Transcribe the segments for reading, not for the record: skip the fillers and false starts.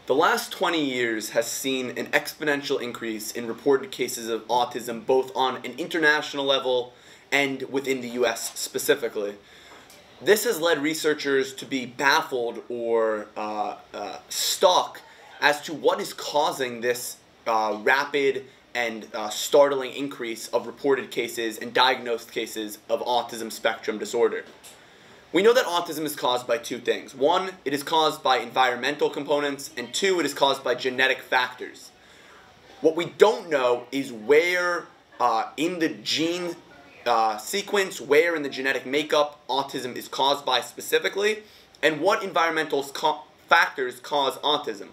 The last 20 years has seen an exponential increase in reported cases of autism both on an international level and within the US specifically. This has led researchers to be baffled or stuck as to what is causing this rapid and startling increase of reported cases and diagnosed cases of autism spectrum disorder. We know that autism is caused by two things. One, it is caused by environmental components, and two, it is caused by genetic factors. What we don't know is where in the gene sequence, where in the genetic makeup autism is caused by specifically, and what environmental factors cause autism.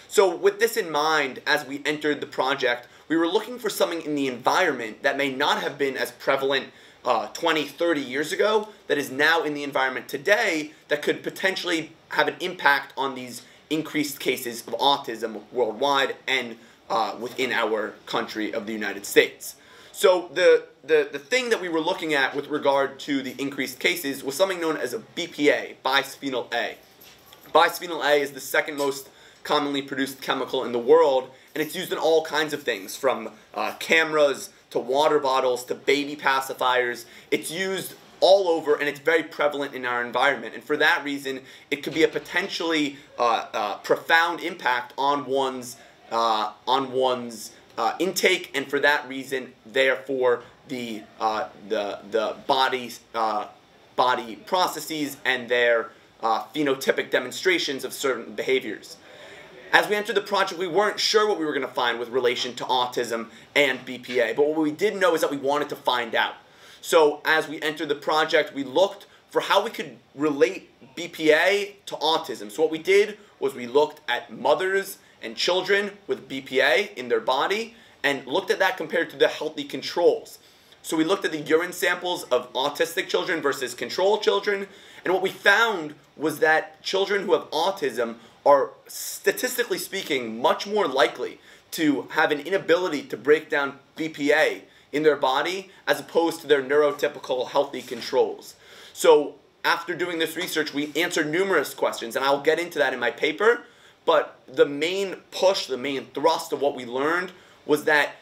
So with this in mind, as we entered the project, we were looking for something in the environment that may not have been as prevalent 20, 30 years ago, that is now in the environment today, that could potentially have an impact on these increased cases of autism worldwide and within our country of the United States. So the thing that we were looking at with regard to the increased cases was something known as a BPA, bisphenol A. Bisphenol A is the second most commonly produced chemical in the world, and it's used in all kinds of things, from cameras to water bottles to baby pacifiers. It's used all over, and it's very prevalent in our environment. And for that reason, it could be a potentially profound impact on one's intake, and for that reason, therefore, the body processes and their phenotypic demonstrations of certain behaviors. As we entered the project, we weren't sure what we were going to find with relation to autism and BPA, but what we did know is that we wanted to find out. So as we entered the project, we looked for how we could relate BPA to autism. So what we did was we looked at mothers and children with BPA in their body and looked at that compared to the healthy controls. So we looked at the urine samples of autistic children versus control children, and what we found was that children who have autism are, statistically speaking, much more likely to have an inability to break down BPA in their body as opposed to their neurotypical healthy controls. So after doing this research, we answered numerous questions, and I'll get into that in my paper, but the main push, the main thrust of what we learned was that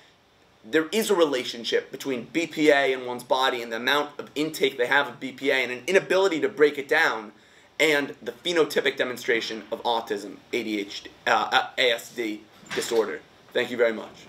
there is a relationship between BPA in one's body and the amount of intake they have of BPA and an inability to break it down, and the phenotypic demonstration of autism, ASD disorder. Thank you very much.